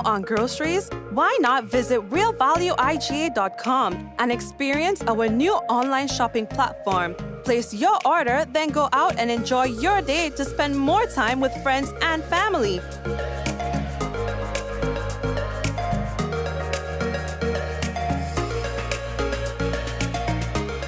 on groceries? Why not visit realvalueiga.com and experience our new online shopping platform? Place your order, then go out and enjoy your day to spend more time with friends and family.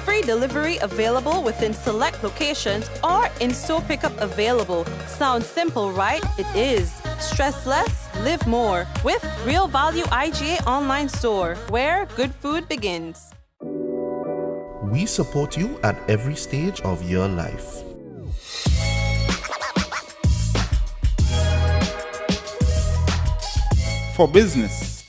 Free delivery available within select locations or in-store pickup available. Sounds simple, right? It is. Stress less, live more with Real Value IGA online store, where good food begins. We support you at every stage of your life. For business,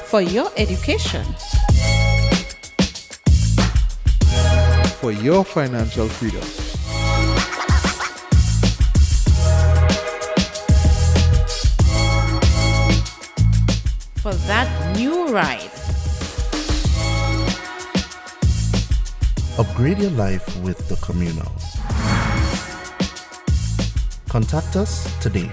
for your education, for your financial freedom, for that new ride. Upgrade your life with the Communal. Contact us today.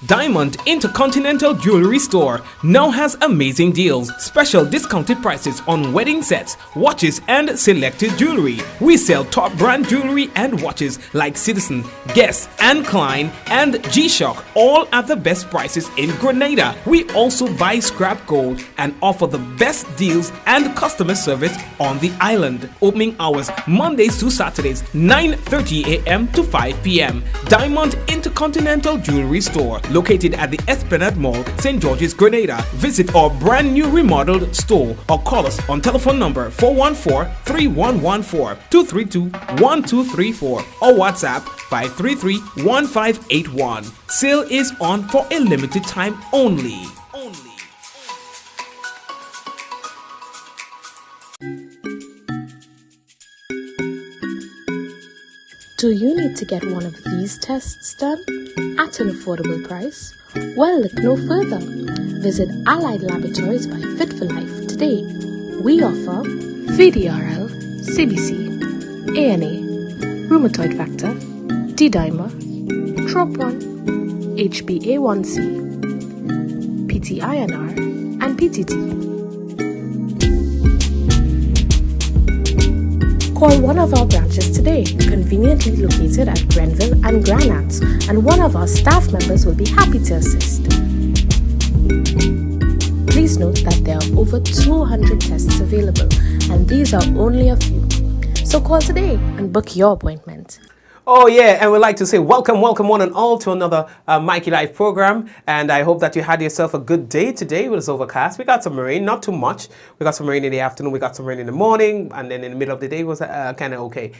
Diamond Intercontinental Jewelry Store now has amazing deals, special discounted prices on wedding sets, watches and selected jewelry. We sell top brand jewelry and watches like Citizen, Guess and Klein and G-Shock, all at the best prices in Grenada. We also buy scrap gold and offer the best deals and customer service on the island. Opening hours Mondays to Saturdays 9:30 a.m. to 5 p.m. Diamond Intercontinental Jewelry Store, located at the Esplanade Mall, St. George's, Grenada. Visit our brand new remodeled store or call us on telephone number 414-3114-232-1234 or WhatsApp 533-1581. Sale is on for a limited time only. Do you need to get one of these tests done at an affordable price? Well, look no further. Visit Allied Laboratories by Fit for Life today. We offer VDRL, CBC, ANA, rheumatoid factor, D-dimer, TROP1, HbA1c, PTINR, and PTT. Call one of our branches today, conveniently located at Grenville and Granats, and one of our staff members will be happy to assist. Please note that there are over 200 tests available, and these are only a few. So call today and book your appointment. Oh yeah, and we'd like to say welcome one and all to another Mikey Live program, and I hope that you had yourself a good day today. It was overcast. We got some rain, not too much. We got some rain in the afternoon, we got some rain in the morning, and then in the middle of the day was kind of okay.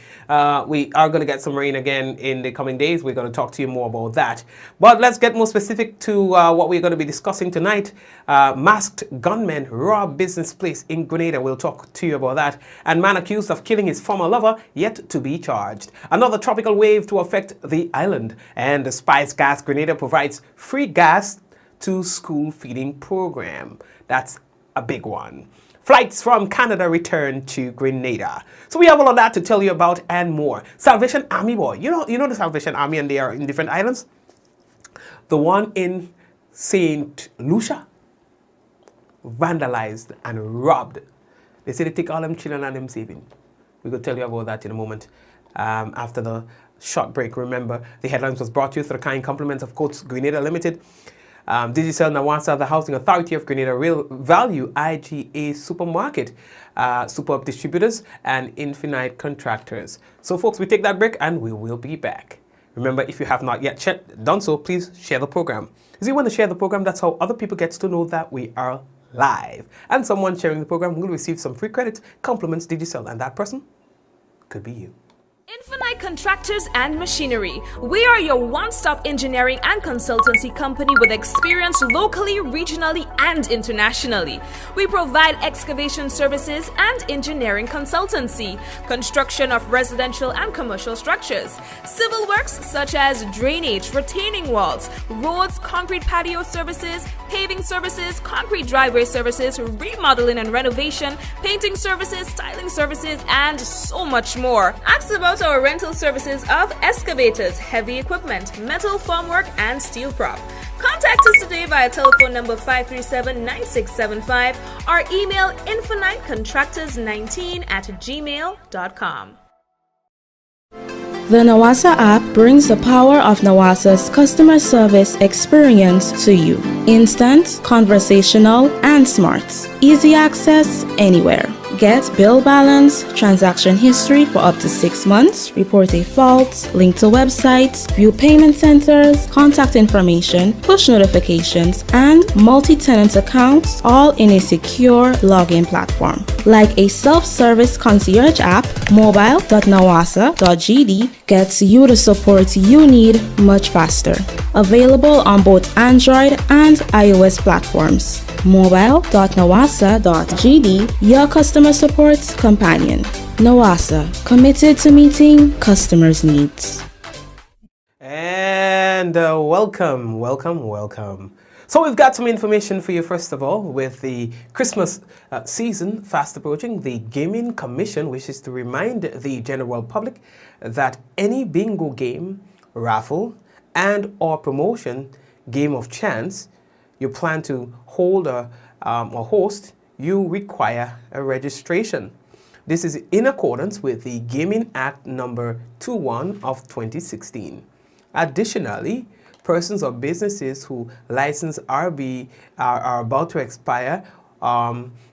We are going to get some rain again in the coming days. We're going to talk to you more about that. But let's get more specific to what we're going to be discussing tonight. Masked gunmen rob business place in Grenada. We'll talk to you about that. And man accused of killing his former lover yet to be charged. Another tropical wave to affect the island, and the SPICEGAS Grenada provides free gas to school feeding program. That's a big one. Flights from Canada return to Grenada. So we have all of that to tell you about and more. Salvation Army boy, you know the Salvation Army, and they are in different islands. The one in St. Lucia vandalized and robbed. They say they take all them children and them saving. We could tell you about that in a moment. After the short break. Remember, the headlines was brought to you through the kind compliments of Coats Grenada Limited, Digicel Nawasa, the Housing Authority of Grenada, Real Value IGA Supermarket, Superb Distributors, and Infinite Contractors. So folks, we take that break and we will be back. Remember, if you have not yet done so, please share the program. If you want to share the program, that's how other people get to know that we are live. And someone sharing the program will receive some free credit, compliments Digicel, and that person could be you. Infinite Infinite Contractors and Machinery. We are your one-stop engineering and consultancy company with experience locally, regionally, and internationally. We provide excavation services and engineering consultancy, construction of residential and commercial structures, civil works such as drainage, retaining walls, roads, concrete patio services, paving services, concrete driveway services, remodeling and renovation, painting services, styling services, and so much more. Ask about our rental services of excavators, heavy equipment, metal formwork, and steel prop. Contact us today via telephone number 537-9675 or email infinitecontractors19@gmail.com. The Nawasa app brings the power of Nawasa's customer service experience to you. Instant, conversational, and smart. Easy access anywhere. Get bill balance, transaction history for up to 6 months, report a fault, link to websites, view payment centers, contact information, push notifications, and multi-tenant accounts, all in a secure login platform. Like a self-service concierge app, mobile.nawasa.gd gets you the support you need much faster. Available on both Android and iOS platforms. Mobile.nawasa.gd, your customer support companion. Nawasa, committed to meeting customers' needs. And welcome. So we've got some information for you, first of all, with the Christmas season fast approaching. The Gaming Commission wishes to remind the general public that any bingo game, raffle, and or promotion, game of chance, you plan to hold or host, you require a registration. This is in accordance with the Gaming Act number 21 of 2016. Additionally, persons or businesses who license are about to expire,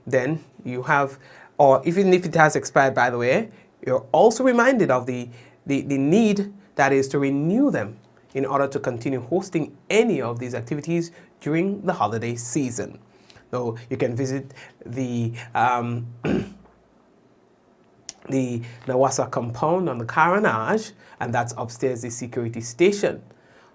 then you have, or even if it has expired, by the way, you're also reminded of the need that is to renew them in order to continue hosting any of these activities during the holiday season. So you can visit the Nawasa compound on the Caranage, and that's upstairs the security station.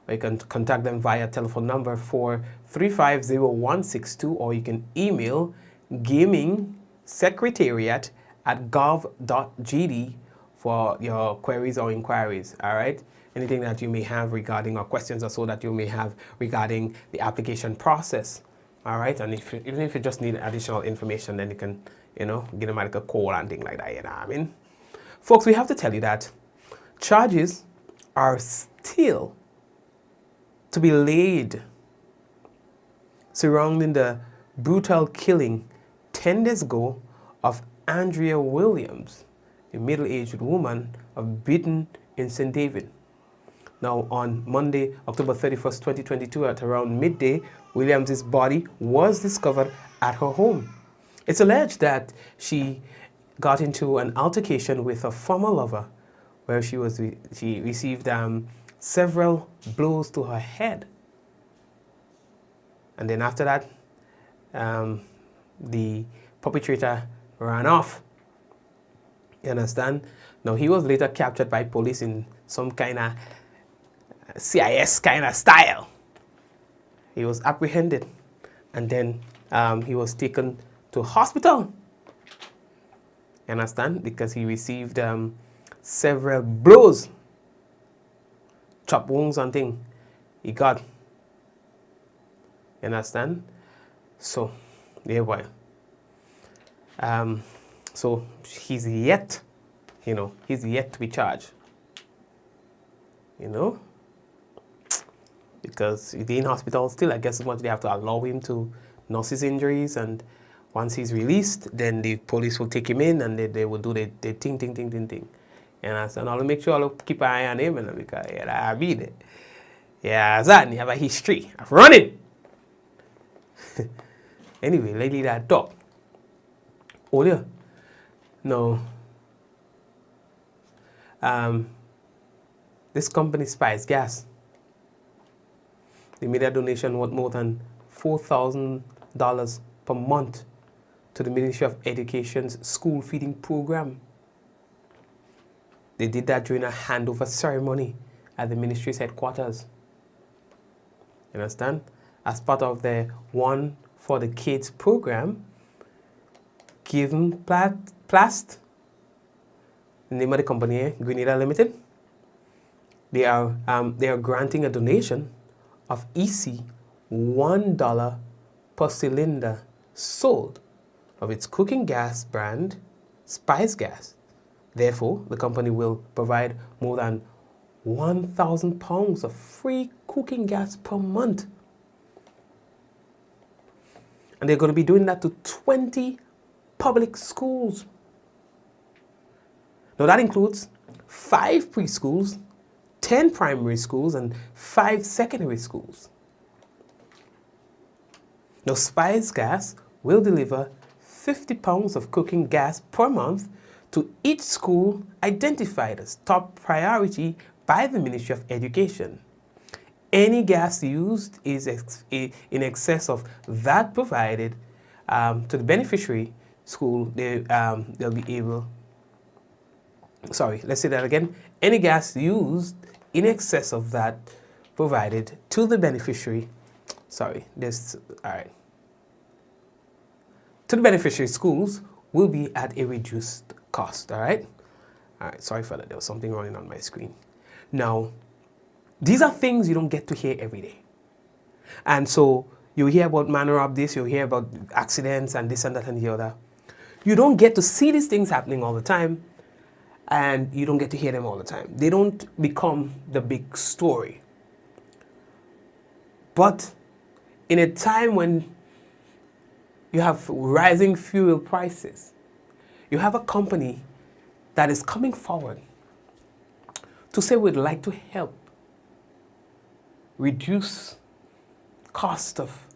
Or you can contact them via telephone number 4350162, or you can email gamingsecretariat@gov.gd for your queries or inquiries. All right, anything that you may have regarding, or questions or so that you may have regarding the application process. All right, and even if you just need additional information, then you can, give them like a call and things like that. You know what I mean? Folks, we have to tell you that charges are still to be laid surrounding the brutal killing 10 days ago of Andrea Williams, a middle-aged woman of Beaton in St. David. Now, on Monday, October 31st, 2022, at around midday, Williams' body was discovered at her home. It's alleged that she got into an altercation with a former lover, where she received several blows to her head. And then after that, the perpetrator ran off. You understand? Now, he was later captured by police in some kind of CIS kind of style. He was apprehended, and then he was taken to hospital. You understand? Because he received several blows, chop wounds and things he got. You understand? So, there boy. So he's yet to be charged. Because he's in hospital still, I guess much they have to allow him to nurse his injuries, and once he's released, then the police will take him in and they will do the ting. And I'll make sure I'll keep an eye on him, and because I'll be there. Yeah, Zan, you have a history of running. Anyway, lately that talk. Oh yeah. No. This company, SPICEGAS, they made a donation worth more than $4,000 per month to the Ministry of Education's school feeding program. They did that during a handover ceremony at the ministry's headquarters. You understand? As part of the One for the Kids program, given Plast, the name of the company, Grenada Limited, they are granting a donation of EC $1 per cylinder sold of its cooking gas brand, SPICEGAS. Therefore, the company will provide more than 1,000 pounds of free cooking gas per month. And they're going to be doing that to 20 public schools. Now that includes 5 preschools, 10 primary schools, and 5 secondary schools. Now SPICEGAS will deliver 50 pounds of cooking gas per month to each school identified as top priority by the Ministry of Education. Any gas used is in excess of that provided to the beneficiary school. They'll be able. Sorry, let's say that again. Any gas used in excess of that provided to the beneficiary. Sorry, this. All right. To the beneficiary schools will be at a reduced cost. All right. All right. Sorry for that. There was something running on my screen. Now, these are things you don't get to hear every day. And so you hear about manner of this, you hear about accidents and this and that and the other. You don't get to see these things happening all the time, and you don't get to hear them all the time. They don't become the big story. But in a time when you have rising fuel prices, you have a company that is coming forward to say we'd like to help reduce cost of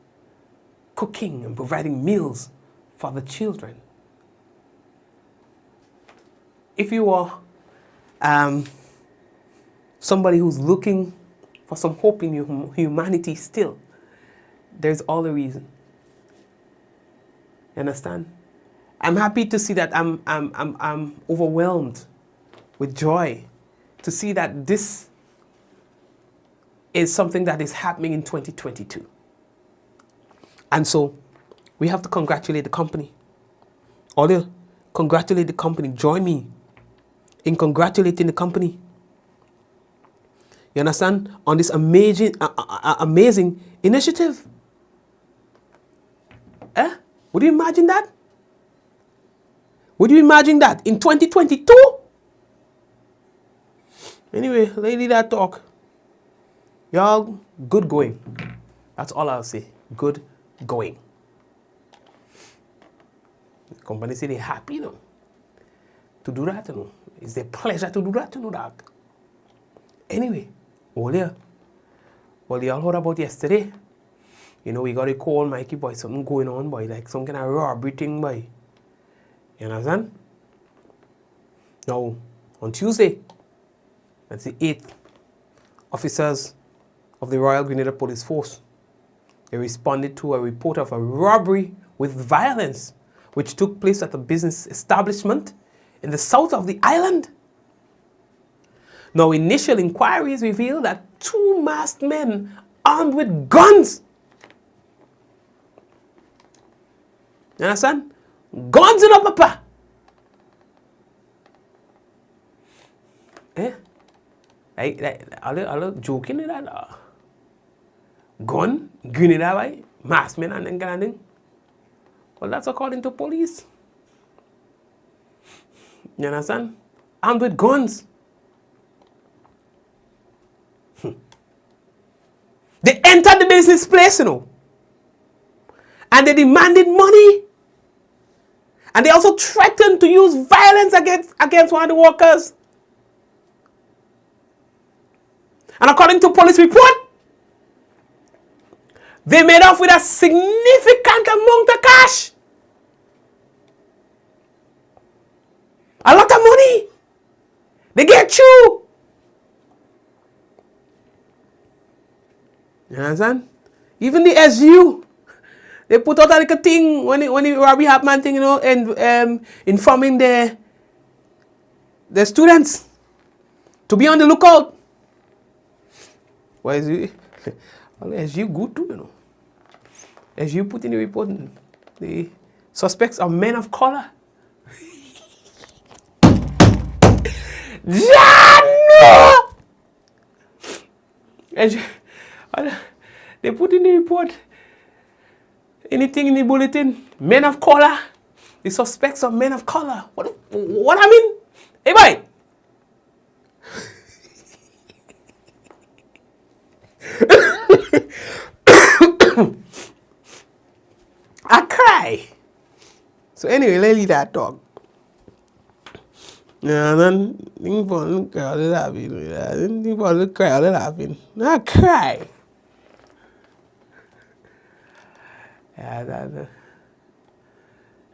cooking and providing meals for the children. If you are somebody who's looking for some hope in humanity still, there's all the reason. You understand? I'm happy to see that I'm overwhelmed with joy to see that this is something that is happening in 2022. And so we have to congratulate the company. All congratulate the company. Join me in congratulating the company. You understand? On this amazing initiative. Would you imagine that? Would you imagine that in 2022? Anyway, lady that talk. Y'all, good going. That's all I'll say. Good going. The company say they're happy, you know, to do that, you know. It's their pleasure to do that, you know, that. Anyway, all y'all heard about yesterday. You know, we got a call, Mikey, boy, something going on, boy, like some kind of robbery thing, boy. You understand? Now, on Tuesday, that's the 8th, officers of the Royal Grenada Police Force, they responded to a report of a robbery with violence, which took place at a business establishment in the south of the island. Now, initial inquiries revealed that 2 masked men armed with guns. You understand? Guns in a papa. I joking with that. Gun, Grenada, right? Masked men and then kind of thing. Well, that's according to police. You understand? Armed with guns. They entered the business place, you know. And they demanded money. And they also threatened to use violence against one of the workers. And according to police report, they made off with a significant amount of cash. A lot of money. They get you. You understand? Even the SU, they put out like a thing when the robbery happened, thing, you know, and informing the students to be on the lookout. Why is it? Well, as you good too, you know. As you put in the report, the suspects are men of color. No! As you, they put in the report, anything in the bulletin, men of color. The suspects are men of color. What I mean? Hey, boy. I cry. So anyway, let's leave that talk. Yeah, then think for the girl laughing. Think for the crowd laughing. I cry. Yeah, that.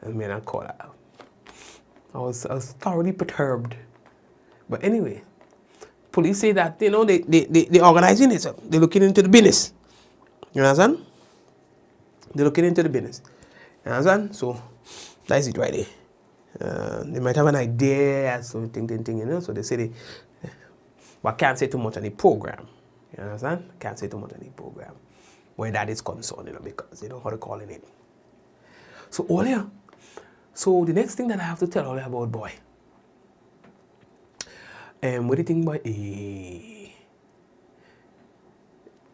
I mean, I call out. I was thoroughly perturbed. But anyway, police say that, you know, they organizing it. They're looking into the business. You understand? They're looking into the business. You understand? So, that's it right there. They might have an idea, so thing, you know. So they say but can't say too much on the program. You understand? Can't say too much on the program where that is concerned, you know, because they don't know how to call it. So earlier, so the next thing that I have to tell all about, boy. What do you think about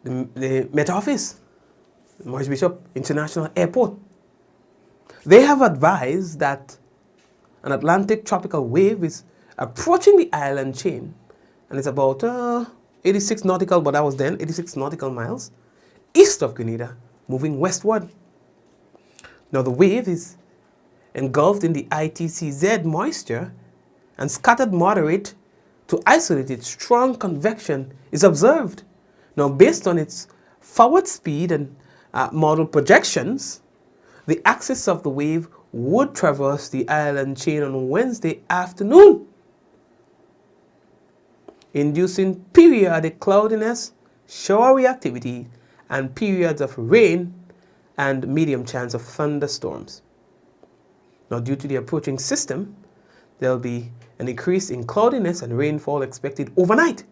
the Met Office, Morris Bishop International Airport? They have advised that an Atlantic tropical wave is approaching the island chain, and it's about 86 nautical, but that was then 86 nautical miles east of Grenada, moving westward. Now the wave is engulfed in the ITCZ moisture, and scattered moderate to isolated strong convection is observed. Now, based on its forward speed and model projections, the axis of the wave would traverse the island chain on Wednesday afternoon, inducing periodic cloudiness, showery activity, and periods of rain and medium chance of thunderstorms. Now, due to the approaching system, there will be an increase in cloudiness and rainfall expected overnight.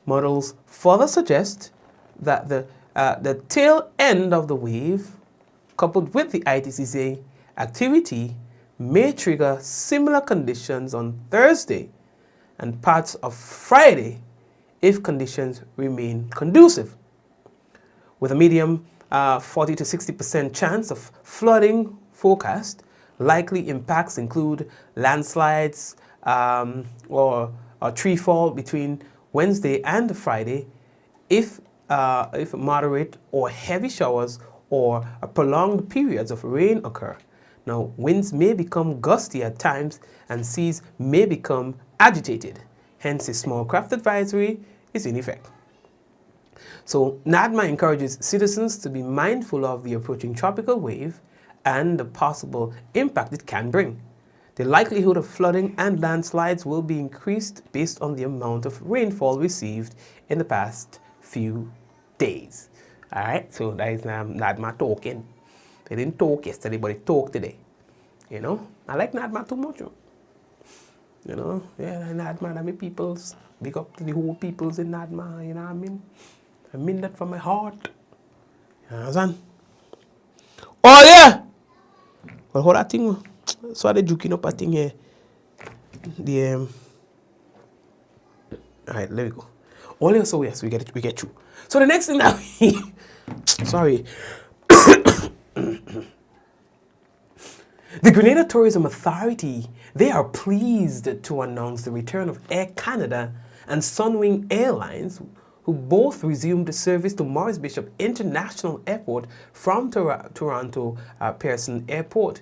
Models further suggest that the tail end of the wave, coupled with the ITCZ activity, may trigger similar conditions on Thursday and parts of Friday if conditions remain conducive. With a medium 40 to 60% chance of flooding forecast, likely impacts include landslides or tree fall between Wednesday and Friday if moderate or heavy showers or prolonged periods of rain occur. Now, winds may become gusty at times and seas may become agitated. Hence, a small craft advisory is in effect. So, NADMA encourages citizens to be mindful of the approaching tropical wave and the possible impact it can bring. The likelihood of flooding and landslides will be increased based on the amount of rainfall received in the past few days. All right, so that is NADMA talking. They didn't talk yesterday, but they talk today. You know, I like NADMA too much. You know, yeah, NADMA, I mean, peoples, big up to the whole peoples in NADMA, you know what I mean? I mean that from my heart. You understand? Oh, yeah! Well, how that thing, so are they juking up a thing here? The, alright, let me go. Oh, yeah, so yes, we get you. So the next thing that we, sorry. The Grenada Tourism Authority, they are pleased to announce the return of Air Canada and Sunwing Airlines, who both resumed service to Morris Bishop International Airport from Toronto Pearson Airport.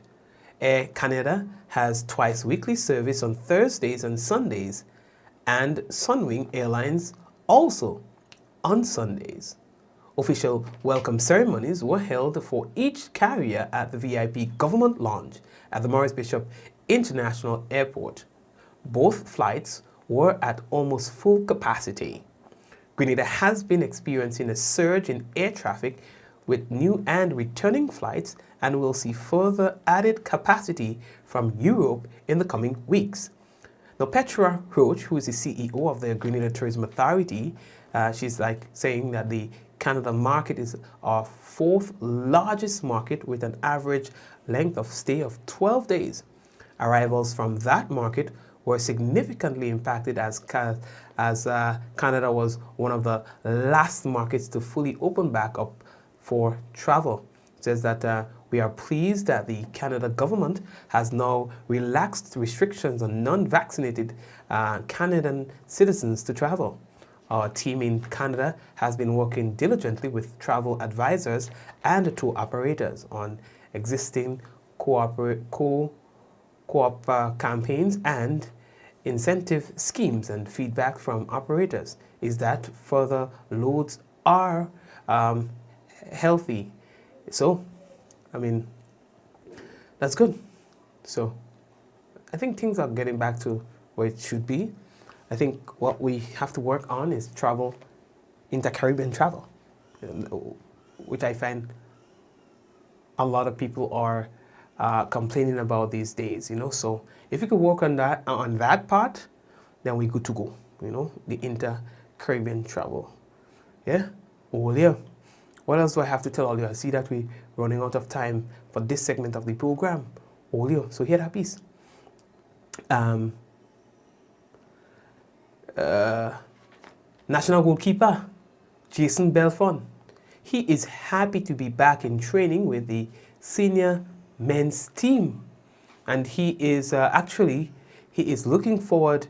Air Canada has twice weekly service on Thursdays and Sundays, and Sunwing Airlines also on Sundays. Official welcome ceremonies were held for each carrier at the VIP Government Lounge at the Morris Bishop International Airport. Both flights were at almost full capacity. Grenada has been experiencing a surge in air traffic with new and returning flights and will see further added capacity from Europe in the coming weeks. Now, Petra Roach, who is the CEO of the Grenada Tourism Authority, she's like saying that the Canada market is our 4th largest market with an average length of stay of 12 days. Arrivals from that market were significantly impacted as Canada was one of the last markets to fully open back up for travel. It says that we are pleased that the Canada government has now relaxed restrictions on non-vaccinated Canadian citizens to travel. Our team in Canada has been working diligently with travel advisors and tour operators on existing co-op campaigns and incentive schemes, and feedback from operators is that further loads are healthy. So, I mean, that's good. So, I think things are getting back to where it should be. I think what we have to work on is travel, inter-Caribbean travel, which I find a lot of people are complaining about these days, you know. So if you could work on that part, then we're good to go, you know, the inter-Caribbean travel. Yeah? Oh, yeah. What else do I have to tell all you? I see that we're running out of time for this segment of the program. Oh, yeah. So hear that piece. National goalkeeper Jason Belfon. He is happy to be back in training with the senior men's team, and he is looking forward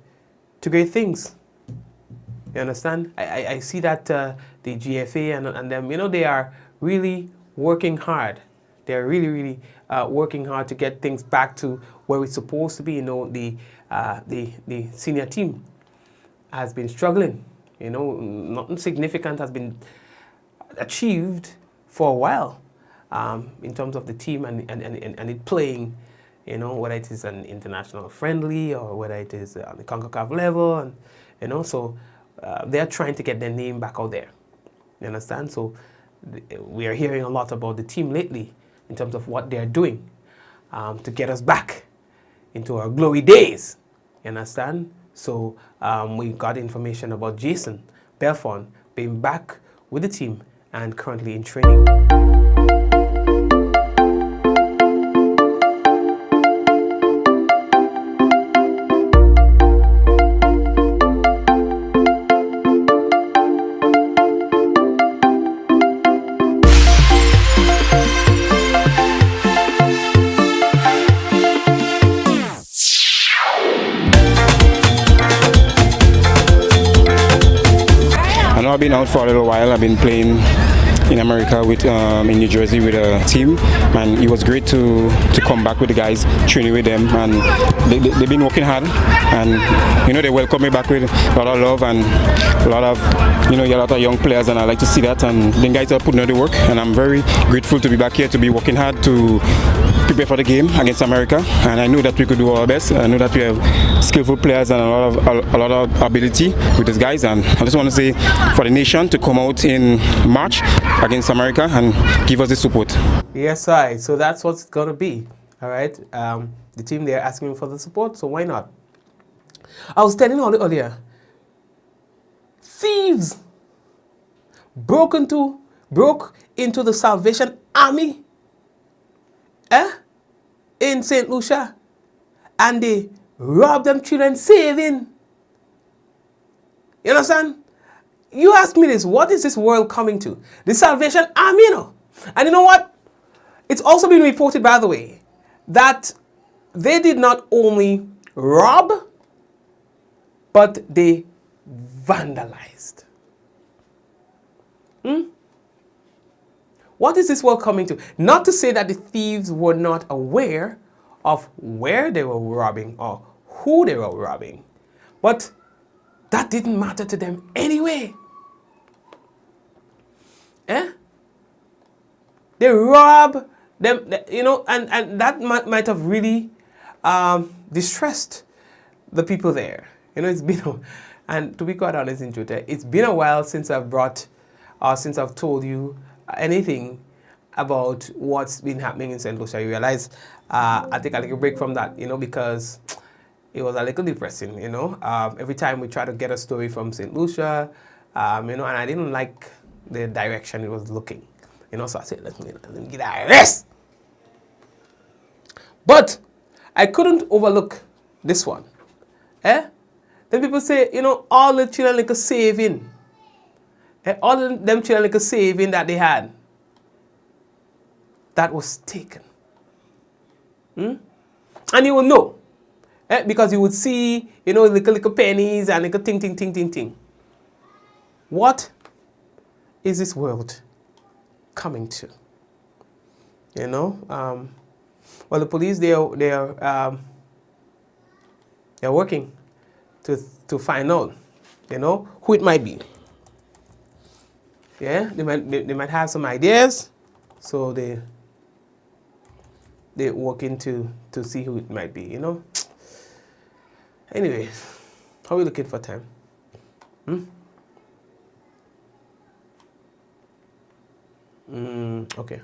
to great things. You understand? I see that the GFA and them, you know, they are really working hard. They're really working hard to get things back to where it's supposed to be. You know, the senior team has been struggling. You know, nothing significant has been achieved for a while in terms of the team and it playing, you know, whether it is an international friendly or whether it is on the CONCACAF level, and you know, so they're trying to get their name back out there. You understand? So we are hearing a lot about the team lately in terms of what they're doing to get us back into our glory days. You understand? So we got information about Jason Belfon being back with the team and currently in training. I've been out for a little while. I've been playing in America with in New Jersey with a team, and it was great to come back with the guys, training with them, and they've been working hard, and you know, they welcome me back with a lot of love and a lot of, you know, a lot of young players, and I like to see that, and the guys are putting out the work, and I'm very grateful to be back here, to be working hard to prepare for the game against America, and I know that we could do our best. I know that we have skillful players and a lot of ability with these guys, and I just want to say for the nation to come out in March against America and give us the support. Yes, right. So that's what's gonna be. All right. The team, they're asking for the support, so why not? I was telling you earlier, thieves broke into the Salvation Army in St. Lucia, and they robbed them children saving. You understand? You ask me this, what is this world coming to? The Salvation Army, you know? And you know what? It's also been reported, by the way, that they did not only rob, but they vandalized. What is this world coming to? Not to say that the thieves were not aware of where they were robbing or who they were robbing, but that didn't matter to them anyway. They rob them, you know, and that might have really distressed the people there. You know, it's been, and to be quite honest in truth, it's been a while since I've told you anything about what's been happening in St. Lucia. You realize I take a little break from that, you know, because it was a little depressing, you know. Every time we try to get a story from St. Lucia, you know, and I didn't like the direction it was looking, you know. So I said, let me get a rest. But I couldn't overlook this one. Then people say, you know, all the children like a saving. All of them children like a saving that they had, that was taken. And you will know. Because you would see, you know, little pennies and little ting. What is this world coming to? You know? Well, the police, they're working to find out, you know, who it might be. Yeah, they might have some ideas, so they're working to see who it might be, you know. Anyway, how are we looking for time? Okay.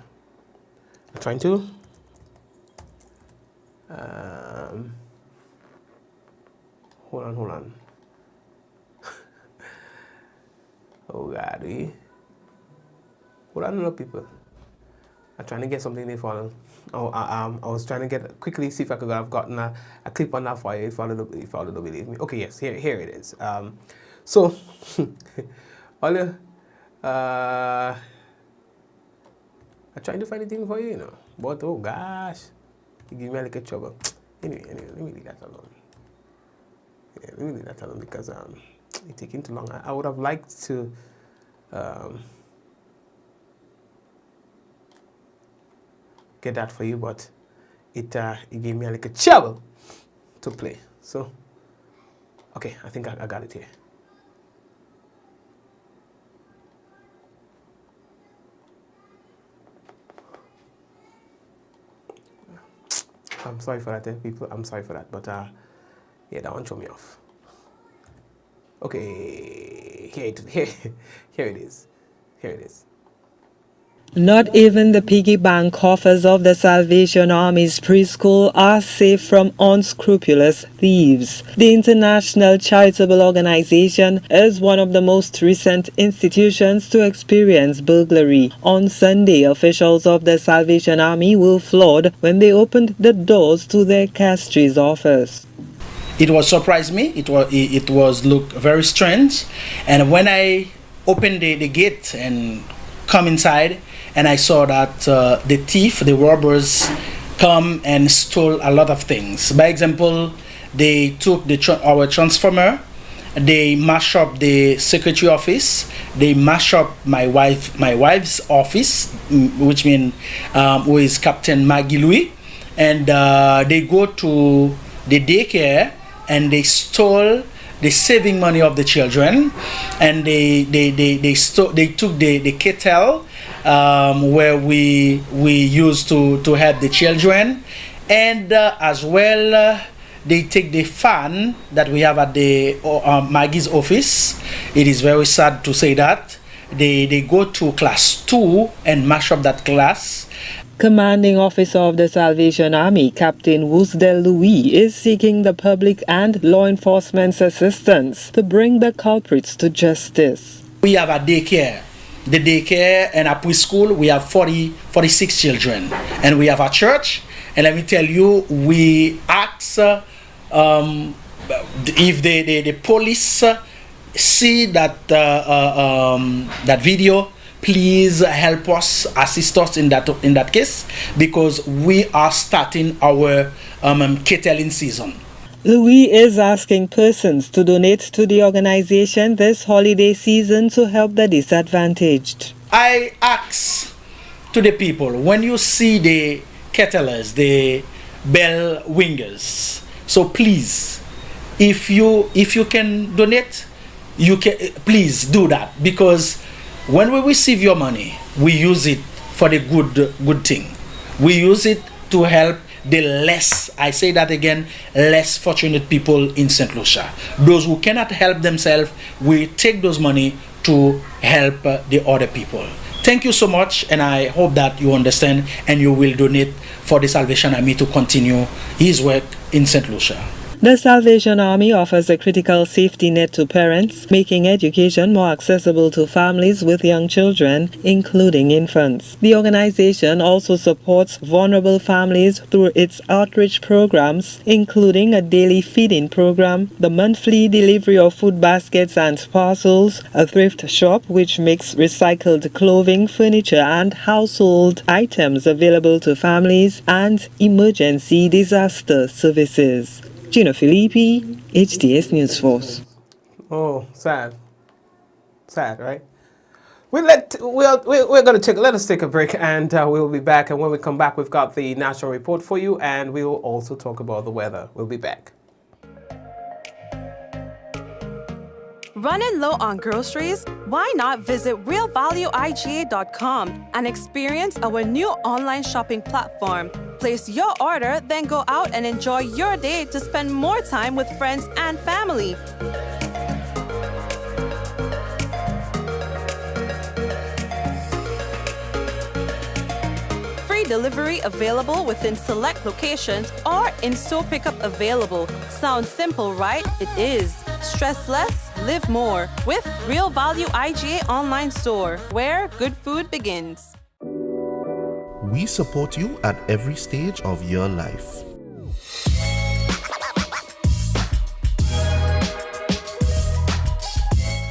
I'm trying to. Hold on. Oh God, hold on, little people. I'm trying to get something there for them. I was trying to quickly see if I could have gotten a clip on that for you if I don't believe me. Okay, yes, here it is. So all the I'm trying to find a thing for you, you know. But oh gosh, you give me a little trouble. Anyway, let me leave that alone. Yeah, let me leave that alone because it's taking too long. I would have liked to get that for you, but it gave me a little trouble to play. So, okay, I think I got it here. I'm sorry for that, people. I'm sorry for that, but yeah, that one threw me off. Okay, here it is. Not even the piggy bank coffers of the Salvation Army's preschool are safe from unscrupulous thieves. The International Charitable Organization is one of the most recent institutions to experience burglary. On Sunday, officials of the Salvation Army were floored when they opened the doors to their Castries office. It was surprised me. It was look very strange, and when I opened the gate and come inside, and I saw that the robbers, come and stole a lot of things. By example, they took our transformer, they mashed up the secretary office, they mashed up my wife's office, which means who is Captain Maggie Louis, and they go to the daycare and they stole the saving money of the children, and they took the kettle where we used to help the children, and as well they take the fan that we have at the Maggie's office. It is very sad to say that they go to class 2 and mash up that class. Commanding officer of the Salvation Army, Captain Woosdale Louis, is seeking the public and law enforcement's assistance to bring the culprits to justice. We have a daycare. The daycare and a preschool, we have 46 children. And we have a church. And let me tell you, we ask if the police see that that video, please help us, assist us in that case, because we are starting our kettling season. Louis is asking persons to donate to the organization this holiday season to help the disadvantaged. I ask to the people, when you see the kettlers, the bell wingers, so please, if you can donate, you can please do that, because when we receive your money, we use it for the good thing. We use it to help the less, I say that again, less fortunate people in St. Lucia. Those who cannot help themselves, we take those money to help the other people. Thank you so much, and I hope that you understand and you will donate for the Salvation Army to continue his work in St. Lucia. The Salvation Army offers a critical safety net to parents, making education more accessible to families with young children, including infants. The organization also supports vulnerable families through its outreach programs, including a daily feeding program, the monthly delivery of food baskets and parcels, a thrift shop which makes recycled clothing, furniture, and household items available to families, and emergency disaster services. Gino Filippi, HTS News Force. Oh, sad. Sad, right? Let us take a break, and we'll be back. And when we come back, we've got the national report for you, and we will also talk about the weather. We'll be back. Running low on groceries? Why not visit realvalueiga.com and experience our new online shopping platform? Place your order, then go out and enjoy your day to spend more time with friends and family. Free delivery available within select locations or in-store pickup available. Sounds simple, right? It is. Stress less, live more with Real Value IGA online store, where good food begins. We support you at every stage of your life.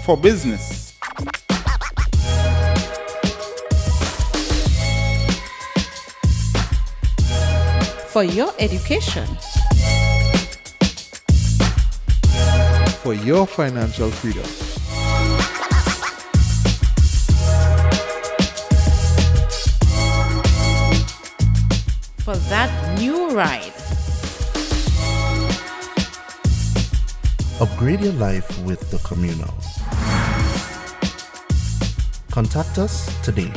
For business. For your education. For your financial freedom. For that new ride. Upgrade your life with the Communal. Contact us today.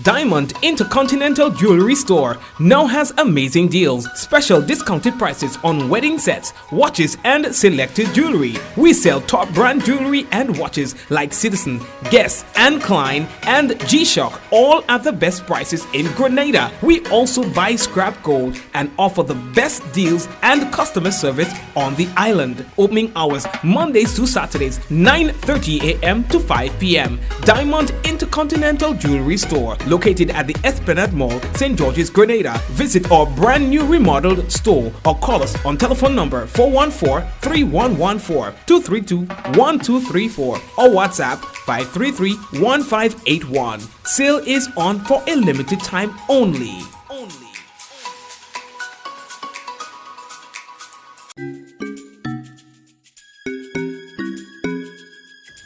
Diamond Intercontinental Jewelry Store now has amazing deals, special discounted prices on wedding sets, watches, and selected jewelry. We sell top brand jewelry and watches like Citizen, Guess, and Klein, and G-Shock, all at the best prices in Grenada. We also buy scrap gold and offer the best deals and customer service on the island. Opening hours Mondays to Saturdays, 9:30 a.m. to 5 p.m. Diamond Intercontinental Jewelry Store, located at the Esplanade Mall, St. George's, Grenada. Visit our brand new remodeled store or call us on telephone number 414-3114, 232-1234 or WhatsApp 533-1581. Sale is on for a limited time only.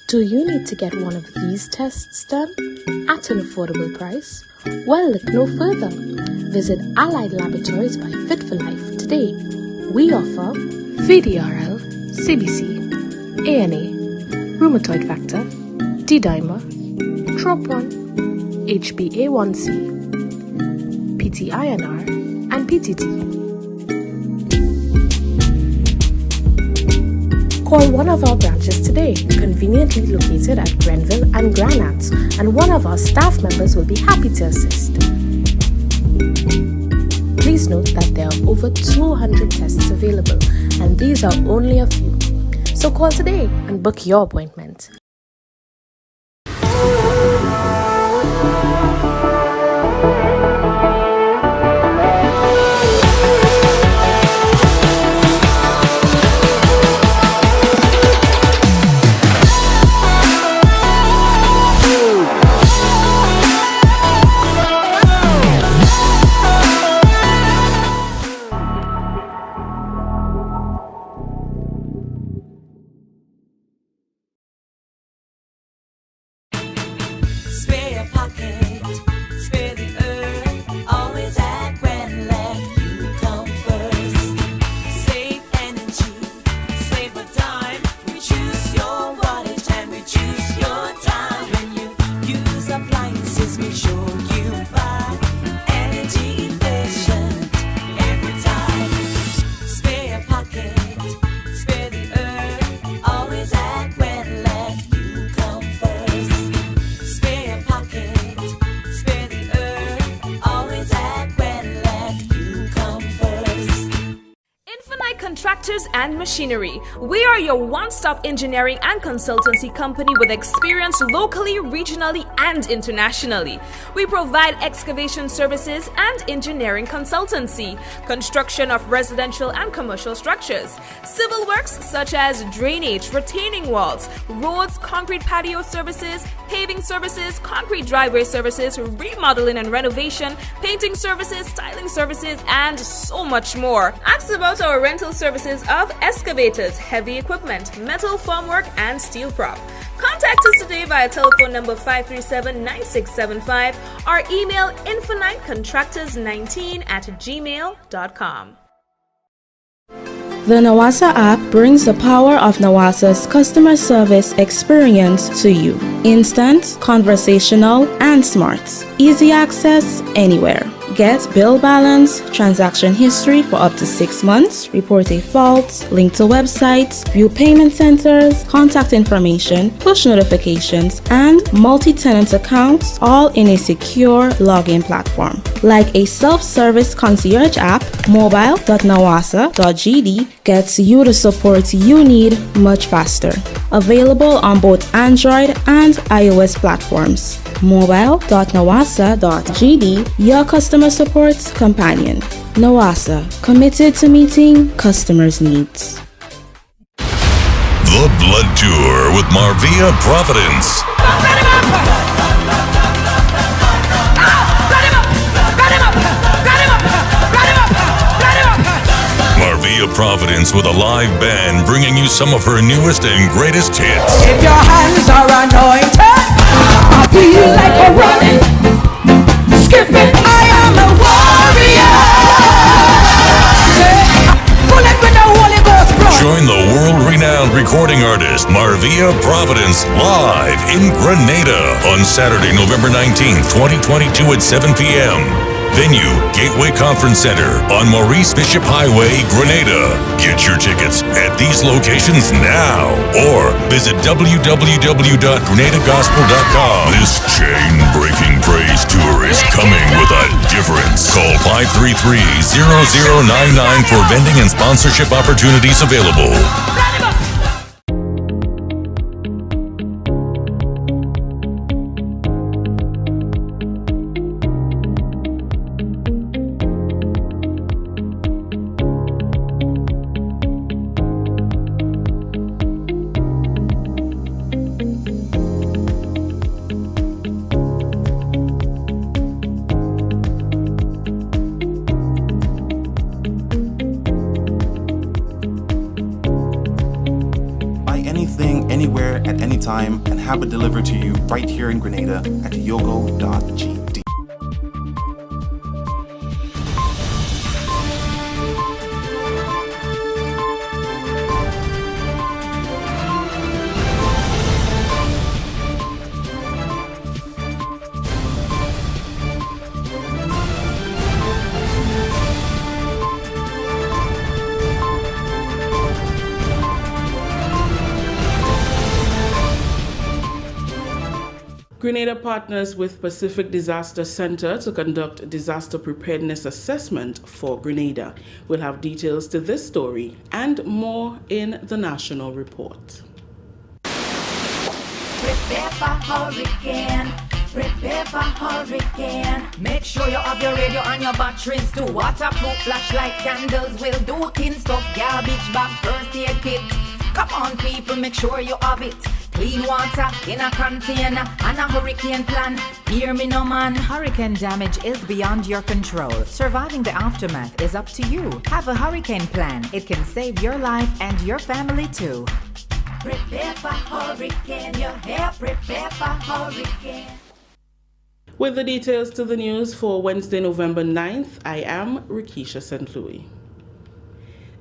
Do you need to get one of these tests done at an affordable price? Well, look no further. Visit Allied Laboratories by Fit for Life today. We offer VDRL, CBC, ANA, rheumatoid factor, D-dimer, TROP1, HbA1c, PT-INR, and PTT. Call one of our branches today, conveniently located at Grenville and Granats, and one of our staff members will be happy to assist. Please note that there are over 200 tests available, and these are only a few. So call today and book your appointment. Spare your pocket, spare the earth, always at Grenada, you come first. Save energy, save a dime, reduce your wattage and reduce your time. When you use appliances, make sure you buy energy efficient every time. Spare your pocket, spare the earth, always at Grenada, you come first. Spare your pocket, spare the earth, always at Grenada, you come first. Infinite Contractors and Machinery. We are your one-stop engineering and consultancy company with experience locally, regionally, and internationally. We provide excavation services and engineering consultancy, construction of residential and commercial structures, civil works such as drainage, retaining walls, roads, concrete patio services, paving services, concrete driveway services, remodeling and renovation, painting services, styling services, and so much more. Ask about our rental services of excavators, heavy equipment, metal formwork, and steel prop. Contact us today via telephone number 537-9675 or email infinitecontractors19@gmail.com. The Nawasa app brings the power of Nawasa's customer service experience to you. Instant, conversational, and smart. Easy access anywhere. Get bill balance, transaction history for up to 6 months, report a fault, link to websites, view payment centers, contact information, push notifications, and multi-tenant accounts, all in a secure login platform. Like a self-service concierge app, mobile.nawasa.gd gets you the support you need much faster. Available on both Android and iOS platforms. mobile.nawasa.gd, your customer support companion. Nawasa, committed to meeting customers' needs. The Blood Tour with Marvia Providence. Marvia Providence with a live band bringing you some of her newest and greatest hits. If your hands are anointed, I feel like a running, skipping. I am a warrior. Full it with the Holy Ghost, bro. Join the world-renowned recording artist Marvia Providence live in Grenada on Saturday, November 19th, 2022 at 7 p.m. Venue, Gateway Conference Center on Maurice Bishop Highway, Grenada. Get your tickets at these locations now or visit www.grenadagospel.com. This chain-breaking praise tour is coming with a difference. Call 533-0099 for vending and sponsorship opportunities available. Anywhere at any time and have it delivered to you right here in Grenada at yogo.gd. Grenada partners with Pacific Disaster Center to conduct disaster preparedness assessment for Grenada. We'll have details to this story and more in the national report. Prepare for hurricane. Prepare for hurricane. Make sure you have your radio and your batteries too. Waterproof flashlight, candles will do. Tin stuff, garbage bag, first aid kit. Come on, people, make sure you have it. Clean water in a container and a hurricane plan. Hear me no man. Hurricane damage is beyond your control. Surviving the aftermath is up to you. Have a hurricane plan. It can save your life and your family too. Prepare for hurricane. Your hair, prepare for hurricane. With the details to the news for Wednesday, November 9th, I am Rikisha St. Louis.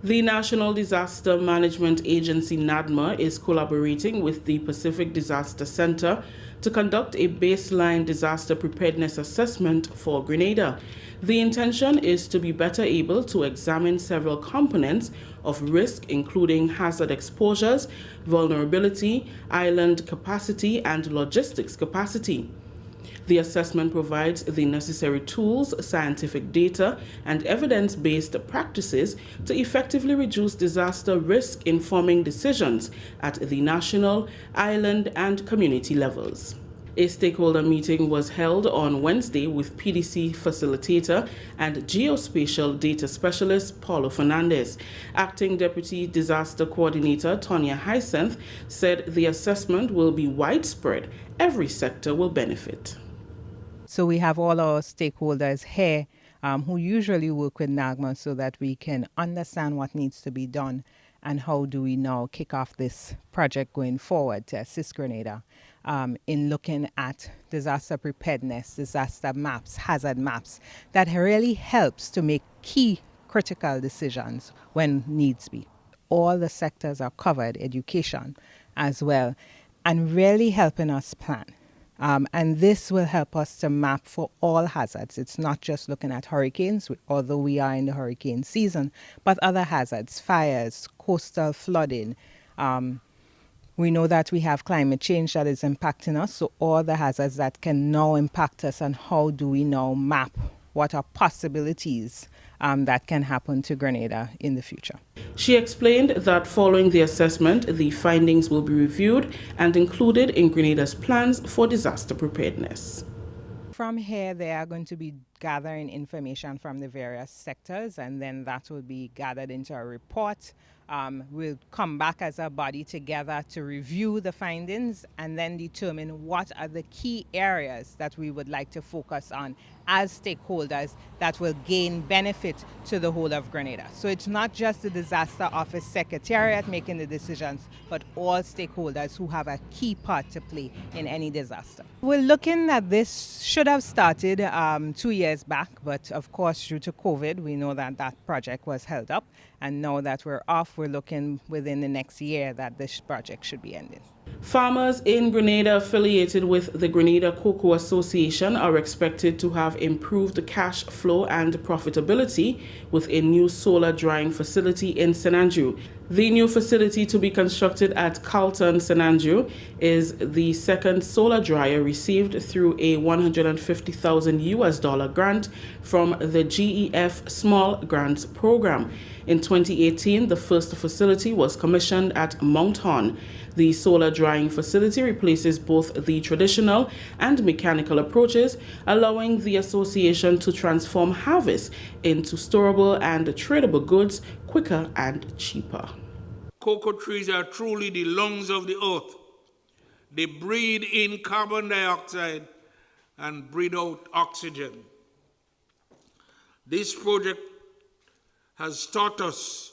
The National Disaster Management Agency, NADMA, is collaborating with the Pacific Disaster Center to conduct a baseline disaster preparedness assessment for Grenada. The intention is to be better able to examine several components of risk, including hazard exposures, vulnerability, island capacity, and logistics capacity. The assessment provides the necessary tools, scientific data, and evidence-based practices to effectively reduce disaster risk, informing decisions at the national, island, and community levels. A stakeholder meeting was held on Wednesday with PDC facilitator and geospatial data specialist Paulo Fernandez. Acting Deputy Disaster Coordinator Tonya Hyacinth said the assessment will be widespread. Every sector will benefit. So we have all our stakeholders here who usually work with NAGMA so that we can understand what needs to be done and how do we now kick off this project going forward to assist Grenada in looking at disaster preparedness, disaster maps, hazard maps that really helps to make key critical decisions when needs be. All the sectors are covered, education as well, and really helping us plan. And this will help us to map for all hazards. It's not just looking at hurricanes, although we are in the hurricane season, but other hazards, fires, coastal flooding. We know that we have climate change that is impacting us, so all the hazards that can now impact us, and how do we now map what are possibilities that can happen to Grenada in the future. She explained that following the assessment, the findings will be reviewed and included in Grenada's plans for disaster preparedness. From here, they are going to be gathering information from the various sectors, and then that will be gathered into a report. We'll come back as a body together to review the findings and then determine what are the key areas that we would like to focus on as stakeholders that will gain benefit to the whole of Grenada. So it's not just the Disaster Office Secretariat making the decisions, but all stakeholders who have a key part to play in any disaster. We're looking at this should have started 2 years back, but of course due to COVID, we know that that project was held up. And now that we're off, we're looking within the next year that this project should be ending. Farmers in Grenada affiliated with the Grenada Cocoa Association are expected to have improved cash flow and profitability with a new solar drying facility in St. Andrew. The new facility to be constructed at Carlton, St. Andrew is the second solar dryer received through a $150,000 grant from the GEF Small Grants Program. In 2018, the first facility was commissioned at Mount Horn. The solar drying facility replaces both the traditional and mechanical approaches, allowing the association to transform harvest into storable and tradable goods quicker and cheaper. Cocoa trees are truly the lungs of the earth. They breathe in carbon dioxide and breathe out oxygen. This project has taught us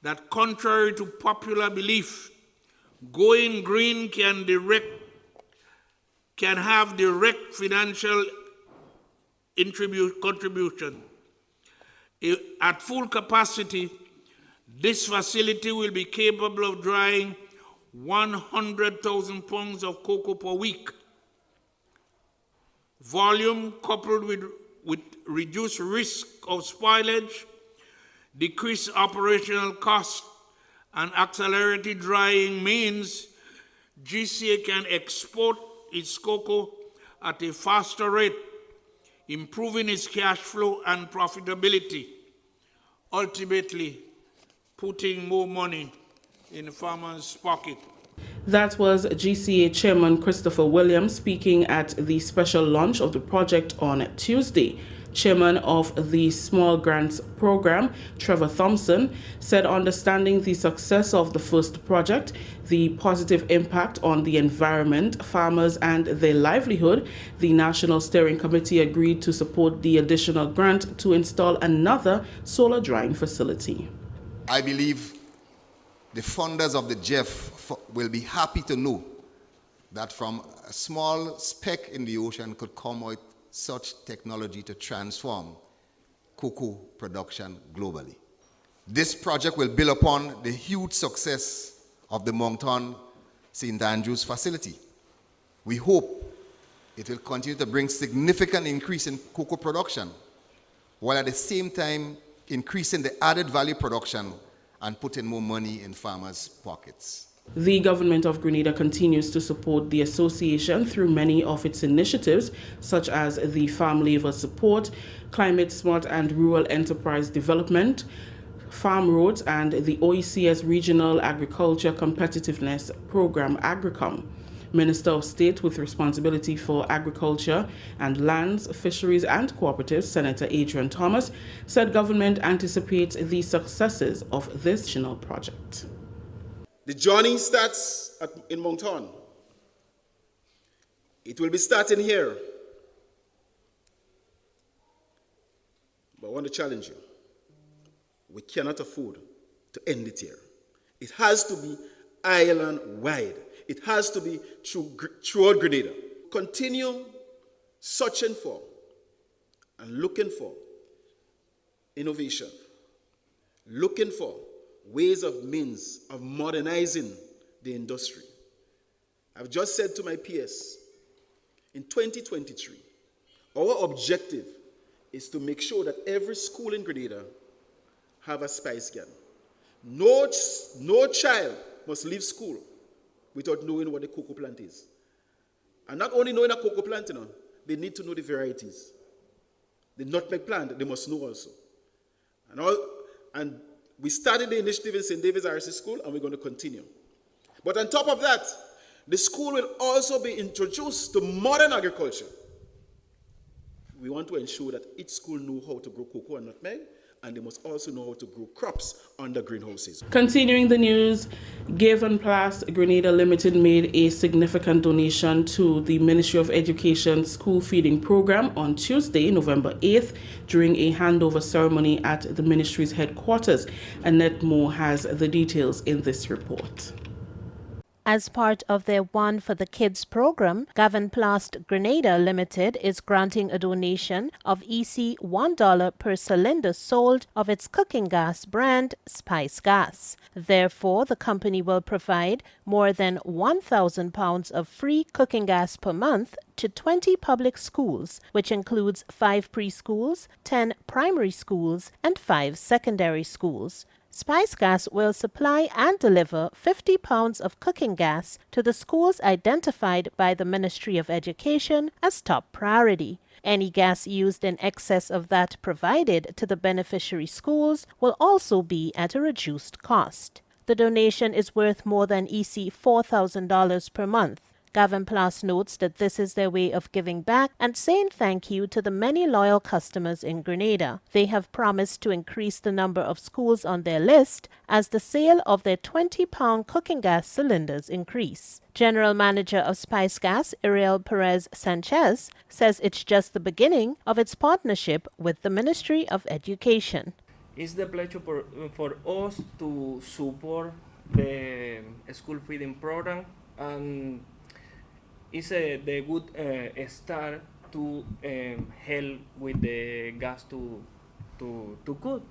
that contrary to popular belief, going green can have direct financial contribution. At full capacity, this facility will be capable of drying 100,000 pounds of cocoa per week. Volume coupled with reduced risk of spoilage, decreased operational cost, and accelerated drying means GCA can export its cocoa at a faster rate, improving its cash flow and profitability, ultimately putting more money in the farmer's pocket. That was GCA Chairman Christopher Williams speaking at the special launch of the project on Tuesday. Chairman of the Small Grants Program, Trevor Thompson, said understanding the success of the first project, the positive impact on the environment, farmers and their livelihood, the National Steering Committee agreed to support the additional grant to install another solar drying facility. I believe the funders of the GEF will be happy to know that from a small speck in the ocean could come out such technology to transform cocoa production globally. This project will build upon the huge success of the Moncton St. Andrews facility. We hope it will continue to bring significant increase in cocoa production, while at the same time increasing the added value production and putting more money in farmers' pockets. The government of Grenada continues to support the association through many of its initiatives, such as the Farm Labor Support, Climate Smart and Rural Enterprise Development, Farm Roads, and the OECS Regional Agriculture Competitiveness Program, AgriCom. Minister of State with responsibility for agriculture and lands, fisheries and cooperatives, Senator Adrian Thomas, said government anticipates the successes of this national project. The journey starts in Moncton. It will be starting here. But I want to challenge you. We cannot afford to end it here. It has to be island-wide. It has to be throughout Grenada. Continue searching for and looking for innovation, looking for ways of means of modernizing the industry. I've just said to my peers, in 2023, our objective is to make sure that every school in Grenada have a SPICEGAS. No child must leave school without knowing what a cocoa plant is. And not only knowing a cocoa plant, they need to know the varieties. The nutmeg plant, they must know also. And we started the initiative in St. David's RC School, and we're going to continue. But on top of that, the school will also be introduced to modern agriculture. We want to ensure that each school knows how to grow cocoa and nutmeg, and they must also know how to grow crops under greenhouses. Continuing the news, Give and Plus Grenada Limited made a significant donation to the Ministry of Education school feeding program on Tuesday, November 8th, during a handover ceremony at the ministry's headquarters. Annette Moore has the details in this report. As part of their One for the Kids program, Gavenplast Grenada Limited is granting a donation of EC $1 per cylinder sold of its cooking gas brand, SPICEGAS. Therefore, the company will provide more than 1,000 pounds of free cooking gas per month to 20 public schools, which includes 5 preschools, 10 primary schools, and 5 secondary schools. SPICEGAS will supply and deliver 50 pounds of cooking gas to the schools identified by the Ministry of Education as top priority. Any gas used in excess of that provided to the beneficiary schools will also be at a reduced cost. The donation is worth more than EC $4,000 per month. Gavenplast notes that this is their way of giving back and saying thank you to the many loyal customers in Grenada. They have promised to increase the number of schools on their list as the sale of their 20-pound cooking gas cylinders increase. General Manager of SPICEGAS, Ariel Perez Sanchez, says it's just the beginning of its partnership with the Ministry of Education. It's the pleasure for us to support the school feeding program, and it's the good start to help with the gas to cook.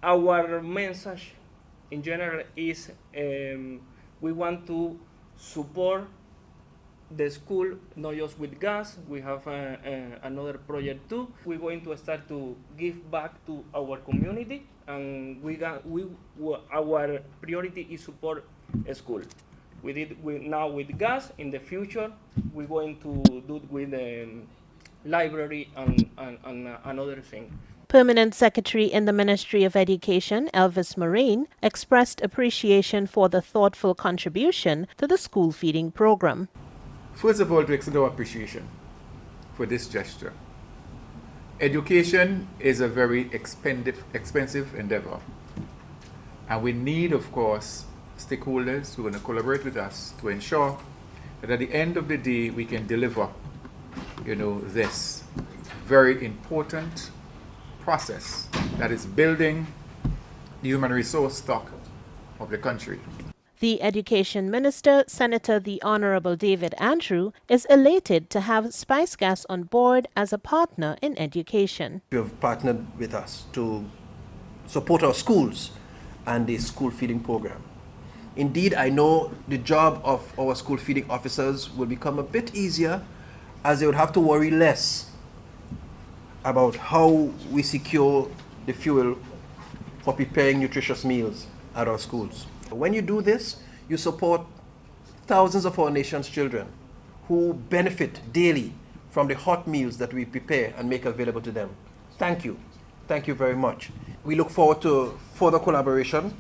Our message in general is we want to support the school, not just with gas. We have another project too. We're going to start to give back to our community, and our priority is support a school. We did now with gas. In the future, we're going to do it with library and another thing. Permanent Secretary in the Ministry of Education, Elvis Moraine, expressed appreciation for the thoughtful contribution to the school feeding program. First of all, to extend our appreciation for this gesture. Education is a very expensive endeavor. And we need, of course, stakeholders who are going to collaborate with us to ensure that at the end of the day, we can deliver, this very important process that is building the human resource stock of the country. The Education Minister, Senator the Honorable David Andrew, is elated to have SPICEGAS on board as a partner in education. You have partnered with us to support our schools and the school feeding program. Indeed, I know the job of our school feeding officers will become a bit easier as they would have to worry less about how we secure the fuel for preparing nutritious meals at our schools. When you do this, you support thousands of our nation's children who benefit daily from the hot meals that we prepare and make available to them. Thank you. Thank you very much. We look forward to further collaboration.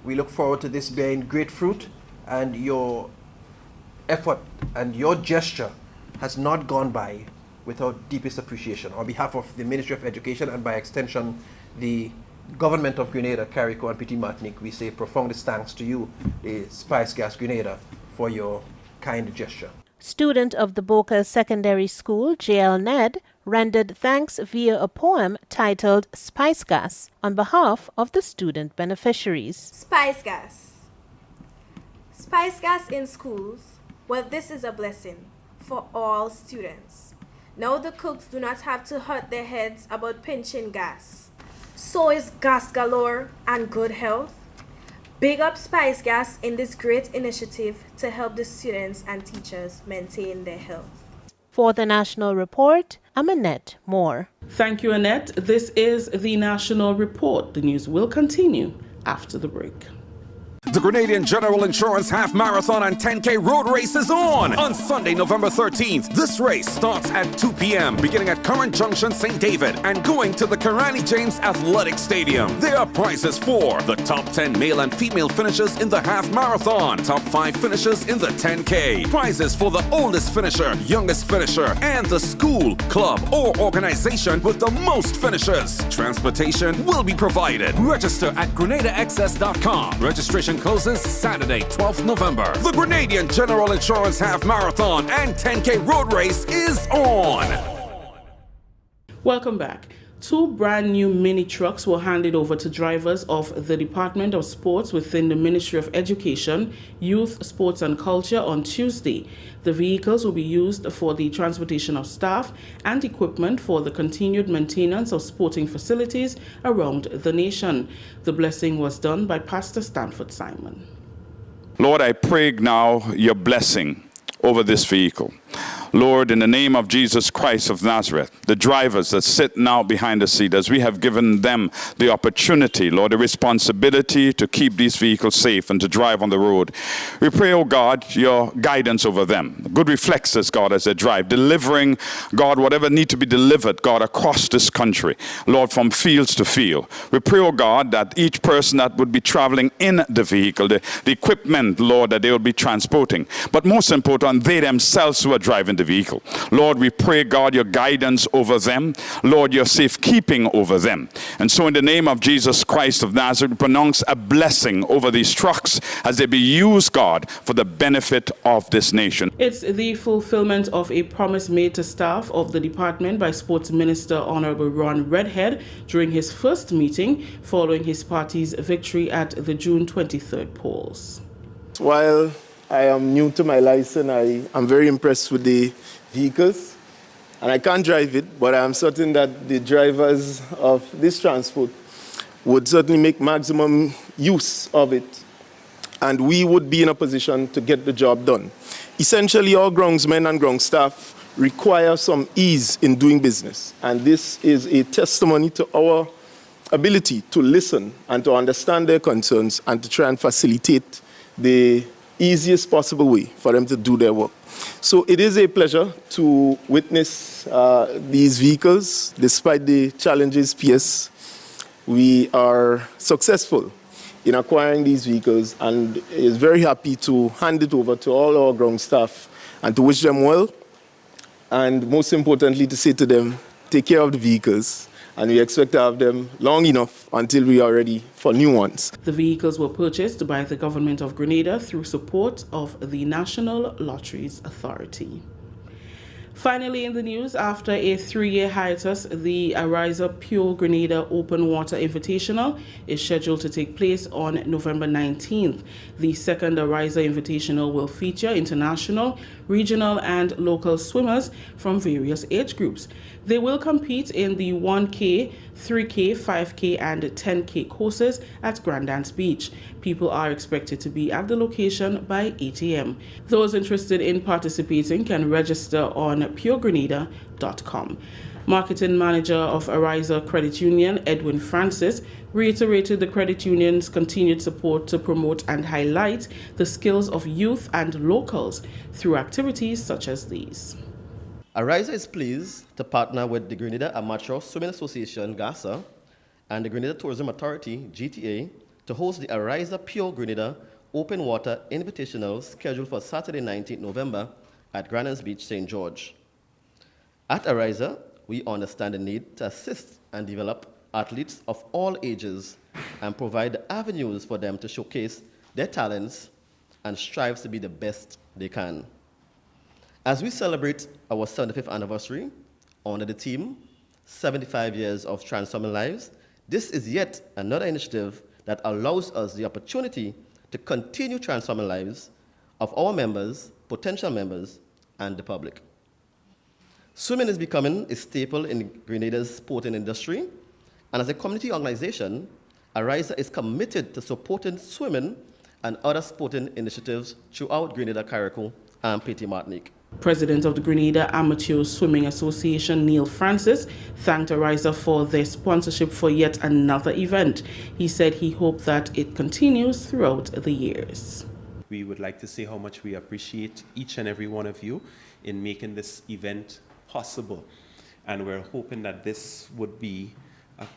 We look forward to this bearing great fruit, and your effort and your gesture has not gone by without deepest appreciation. On behalf of the Ministry of Education and by extension the Government of Grenada, Carrico and Petit Martinique, we say profoundest thanks to you, the SPICEGAS Grenada, for your kind gesture. Student of the Boca Secondary School, J.L. Ned, rendered thanks via a poem titled SPICEGAS on behalf of the student beneficiaries. SPICEGAS. SPICEGAS in schools, well, this is a blessing for all students. Now the cooks do not have to hurt their heads about pinching gas. So is gas galore and good health. Big up SPICEGAS in this great initiative to help the students and teachers maintain their health. For the National Report, I'm Annette Moore. Thank you, Annette. This is the National Report. The news will continue after the break. The Grenadian General Insurance Half Marathon and 10K Road Race is on Sunday, November 13th. This race starts at 2 p.m., beginning at Current Junction, St. David, and going to the Karani James Athletic Stadium. There are prizes for the top 10 male and female finishers in the half marathon, top 5 finishers in the 10K, prizes for the oldest finisher, youngest finisher, and the school, club, or organization with the most finishers. Transportation will be provided. Register at GrenadaAccess.com. Registration closes Saturday, 12th November. The Grenadian General Insurance Half Marathon and 10K Road Race is on. Welcome back. 2 brand new mini trucks were handed over to drivers of the Department of Sports within the Ministry of Education, Youth, Sports and Culture on Tuesday. The vehicles will be used for the transportation of staff and equipment for the continued maintenance of sporting facilities around the nation. The blessing was done by Pastor Stanford Simon. Lord, I pray now your blessing over this vehicle. Lord, in the name of Jesus Christ of Nazareth, the drivers that sit now behind the seat, as we have given them the opportunity, Lord, the responsibility to keep these vehicles safe and to drive on the road. We pray, oh God, your guidance over them. Good reflexes, God, as they drive, delivering, God, whatever need to be delivered, God, across this country, Lord, from fields to field. We pray, oh God, that each person that would be traveling in the vehicle, the equipment, Lord, that they will be transporting, but most important, they themselves who are driving the vehicle. Lord, we pray, God, your guidance over them. Lord, your safekeeping over them. And so in the name of Jesus Christ of Nazareth, we pronounce a blessing over these trucks as they be used, God, for the benefit of this nation. It's the fulfillment of a promise made to staff of the department by Sports Minister Honorable Ron Redhead during his first meeting following his party's victory at the June 23rd polls. While I am new to my license, I am very impressed with the vehicles, and I can't drive it, but I am certain that the drivers of this transport would certainly make maximum use of it, and we would be in a position to get the job done. Essentially, our groundsmen and ground staff require some ease in doing business, and this is a testimony to our ability to listen and to understand their concerns and to try and facilitate the easiest possible way for them to do their work. So it is a pleasure to witness these vehicles. Despite the challenges PS, we are successful in acquiring these vehicles, and is very happy to hand it over to all our ground staff and to wish them well, and most importantly to say to them, take care of the vehicles, and we expect to have them long enough until we are ready for new ones. The vehicles were purchased by the government of Grenada through support of the National Lotteries Authority. Finally, in the news, after a 3-year hiatus, the Ariza Pure Grenada Open Water Invitational is scheduled to take place on November 19th. The second Ariza Invitational will feature international, regional, and local swimmers from various age groups. They will compete in the 1K, 3K, 5K, and 10K courses at Grandance Beach. People are expected to be at the location by 8 a.m. Those interested in participating can register on puregrenada.com. Marketing manager of Ariza Credit Union, Edwin Francis, reiterated the credit union's continued support to promote and highlight the skills of youth and locals through activities such as these. Ariza is pleased to partner with the Grenada Amateur Swimming Association, GASA, and the Grenada Tourism Authority, GTA, to host the Ariza Pure Grenada Open Water Invitational scheduled for Saturday, 19th November at Grandance Beach, St. George. At Ariza, we understand the need to assist and develop athletes of all ages and provide the avenues for them to showcase their talents and strive to be the best they can. As we celebrate our 75th anniversary under the theme, 75 years of transforming lives, this is yet another initiative that allows us the opportunity to continue transforming lives of our members, potential members, and the public. Swimming is becoming a staple in Grenada's sporting industry, and as a community organization, Ariza is committed to supporting swimming and other sporting initiatives throughout Grenada, Carriacou, and Petit Martinique. President of the Grenada Amateur Swimming Association, Neil Francis, thanked Ariza for their sponsorship for yet another event. He said he hoped that it continues throughout the years. We would like to say how much we appreciate each and every one of you in making this event possible. And we're hoping that this would be a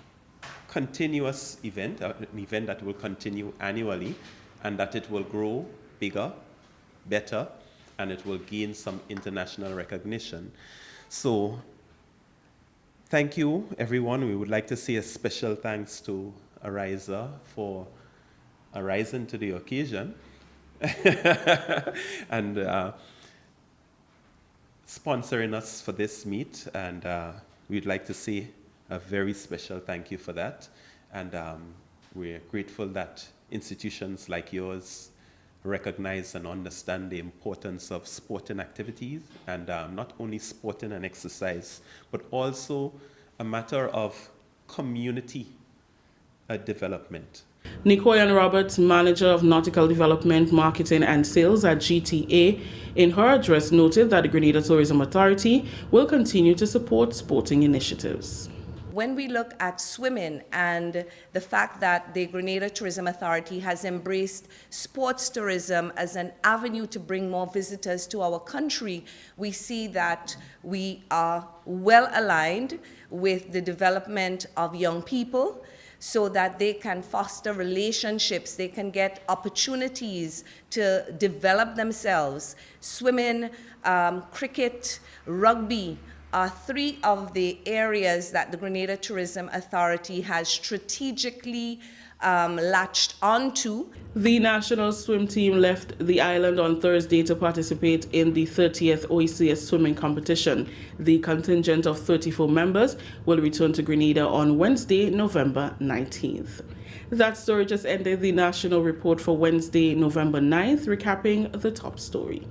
continuous event, an event that will continue annually, and that it will grow bigger, better, and it will gain some international recognition. So thank you, everyone. We would like to say a special thanks to Ariza for arising to the occasion and sponsoring us for this meet. And we'd like to say a very special thank you for that. And we're grateful that institutions like yours recognize and understand the importance of sporting activities, and not only sporting and exercise, but also a matter of community development. Nicoyan Roberts, Manager of Nautical Development, Marketing and Sales at GTA, in her address noted that the Grenada Tourism Authority will continue to support sporting initiatives. When we look at swimming and the fact that the Grenada Tourism Authority has embraced sports tourism as an avenue to bring more visitors to our country, we see that we are well aligned with the development of young people so that they can foster relationships, they can get opportunities to develop themselves. Swimming, cricket, rugby, are three of the areas that the Grenada Tourism Authority has strategically latched onto. The national swim team left the island on Thursday to participate in the 30th OECS swimming competition. The contingent of 34 members will return to Grenada on Wednesday, November 19th. That story just ended the national report for Wednesday, November 9th, recapping the top story.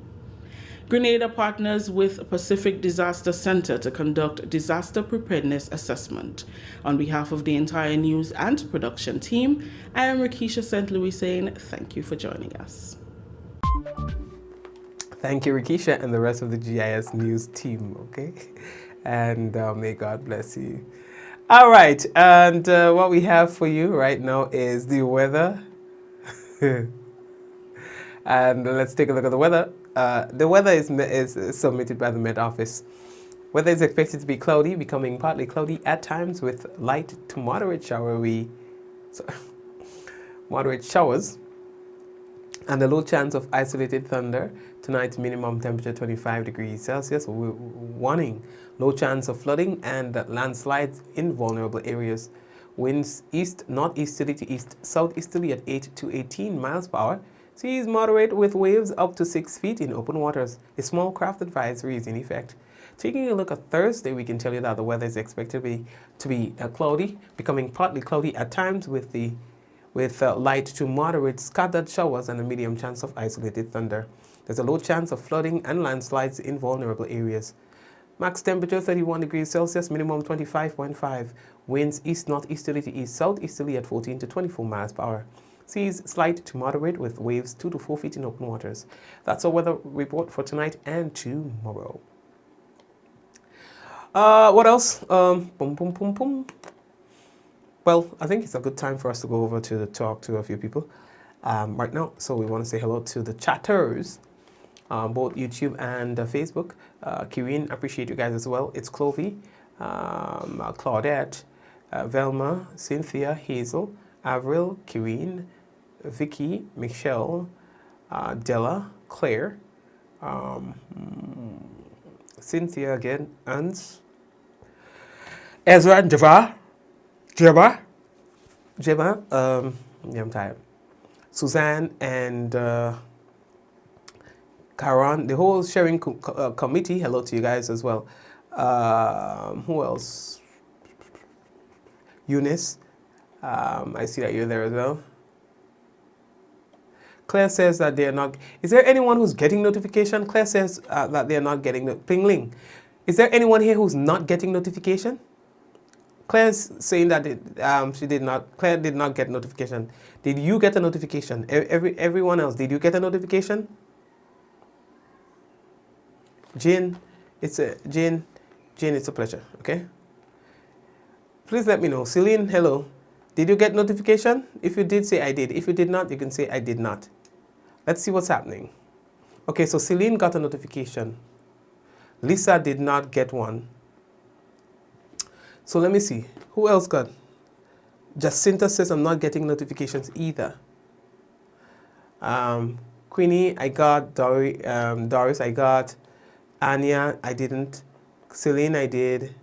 Grenada partners with Pacific Disaster Center to conduct disaster preparedness assessment. On behalf of the entire news and production team, I am Rikisha St. Louis saying thank you for joining us. Thank you, Rikisha, and the rest of the GIS news team, okay? And may God bless you. All right, and what we have for you right now is the weather. And let's take a look at the weather. The weather is submitted by the Met Office. Weather is expected to be cloudy, becoming partly cloudy at times with light to moderate moderate showers, and a low chance of isolated thunder. Tonight's minimum temperature 25 degrees Celsius. Warning, low chance of flooding and landslides in vulnerable areas. Winds east, northeasterly to east, southeasterly at 8 to 18 miles per hour. Seas moderate with waves up to 6 feet in open waters. A small craft advisory is in effect. Taking a look at Thursday, we can tell you that the weather is expected to be cloudy, becoming partly cloudy at times with light to moderate scattered showers and a medium chance of isolated thunder. There's a low chance of flooding and landslides in vulnerable areas. Max temperature 31 degrees Celsius, minimum 25.5. Winds east-northeasterly to east-southeasterly at 14 to 24 miles per hour. Seas slight to moderate with waves 2 to 4 feet in open waters. That's our weather report for tonight and tomorrow. What else? Well, I think it's a good time for us to go over to talk to a few people right now. So we want to say hello to the chatters, both YouTube and Facebook. Kirin, appreciate you guys as well. It's Clovey, Claudette, Velma, Cynthia, Hazel, Avril, Kirin, Vicky, Michelle, Della, Claire, Cynthia again, Ans, Ezra and Jabba. Yeah, I'm tired. Suzanne and Karan, the whole sharing committee, hello to you guys as well. Who else? Eunice, I see that you're there as well. Claire says that they are not. Is there anyone who's getting notification? Claire says that they are not getting the pingling. Is there anyone here who's not getting notification? Claire's saying that Claire did not get notification. Did you get a notification? Everyone else, did you get a notification? Jane, it's a pleasure, okay? Please let me know. Celine, hello. Did you get notification? If you did, say I did. If you did not, you can say I did not. Let's see what's happening. Okay, so Celine got a notification. Lisa did not get one. So let me see. Who else got? Jacinta says I'm not getting notifications either. Queenie, I got. Doris, I got. Anya, I didn't. Celine, I did.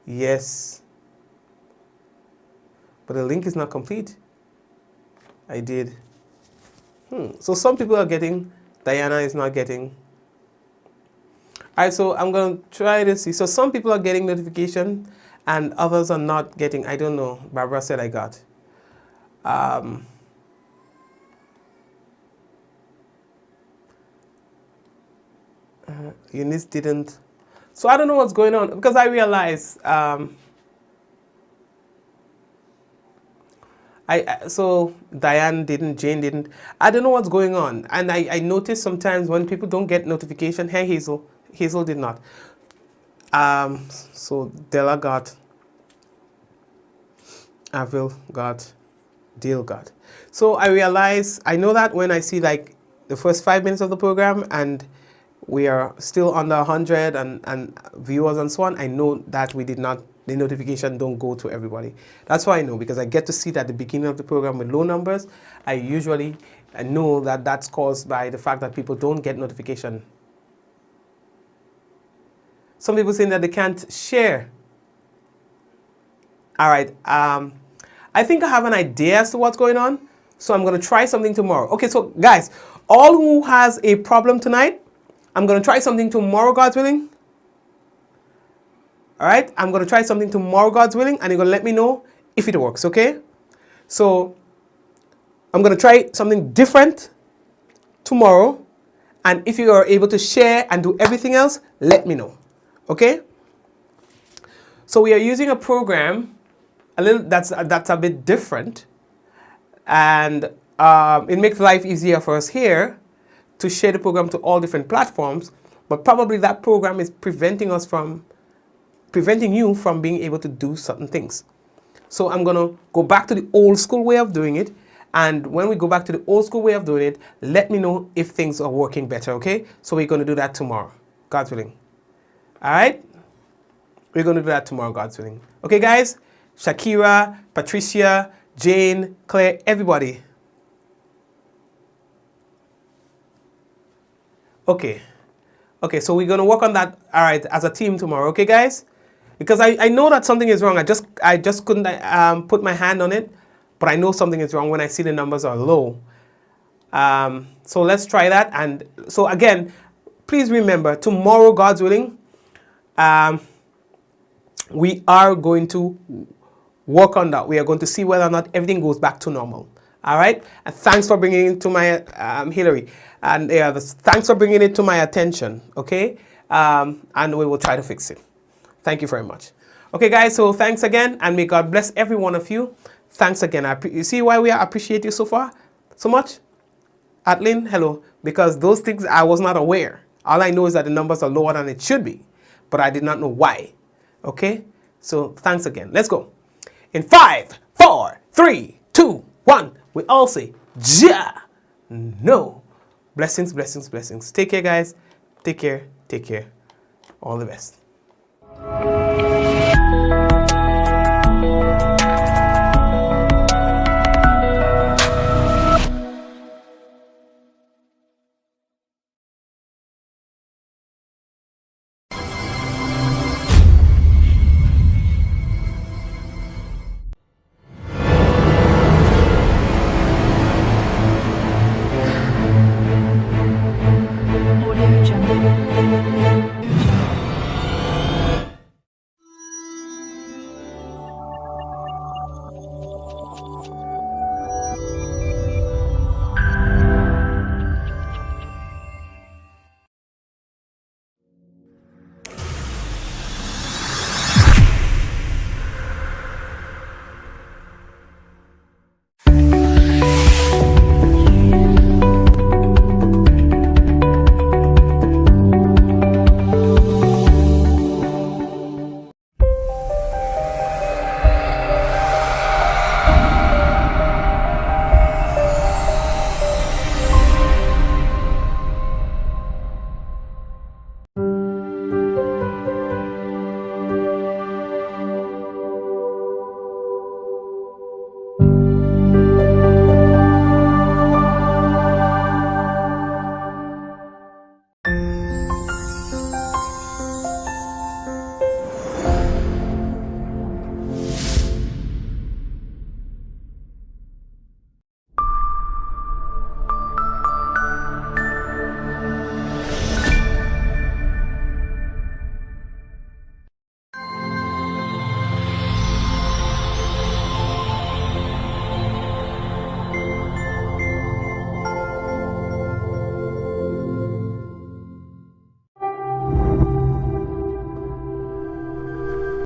Yes. But the link is not complete. I did. So some people are getting. Diana is not getting. All right, so I'm going to try to see. So some people are getting notification and others are not getting. I don't know. Barbara said I got. Eunice didn't. So I don't know what's going on because I realize so Diane didn't, Jane didn't. I don't know what's going on. And I notice sometimes when people don't get notification. Hey, Hazel did not. So Della got. Avril got. Dale got. So I realize, I know that when I see like the first 5 minutes of the program and we are still under 100 and viewers and so on, I know that we did not, the notification don't go to everybody. That's why I know, because I get to see that at the beginning of the program with low numbers. I usually know that that's caused by the fact that people don't get notification. Some people saying that they can't share. All right. I think I have an idea as to what's going on. So I'm going to try something tomorrow. Okay, so guys, all who has a problem tonight, I'm going to try something tomorrow, God's willing. All right, I'm going to try something tomorrow, God's willing, and you're going to let me know if it works, okay? So I'm going to try something different tomorrow, and if you are able to share and do everything else, let me know, okay? So we are using a program that's a bit different, and it makes life easier for us here to share the program to all different platforms, but probably that program is preventing you from being able to do certain things. So I'm going to go back to the old school way of doing it, And when we go back to the old school way of doing it, let me know if things are working better, okay? So we're going to do that tomorrow, God's willing. All right? We're going to do that tomorrow, God's willing. Okay, guys? Shakira, Patricia, Jane, Claire, everybody. Okay. Okay, so we're going to work on that, all right, as a team tomorrow, okay, guys? Because I know that something is wrong. I just couldn't put my hand on it, but I know something is wrong when I see the numbers are low. So let's try that. And so again, please remember, tomorrow, God's willing, we are going to work on that. We are going to see whether or not everything goes back to normal. All right? And thanks for bringing it to my, Hillary. And thanks for bringing it to my attention, okay? And we will try to fix it. Thank you very much. Okay, guys, so thanks again, and may God bless every one of you. Thanks again. You see why we appreciate you so far? So much? Atlin, hello. Because those things I was not aware. All I know is that the numbers are lower than it should be, but I did not know why. Okay? So thanks again. Let's go. In 5, 4, 3, 2, 1, we all say, Ja. No. Blessings, blessings, blessings. Take care, guys. Take care. Take care. All the best.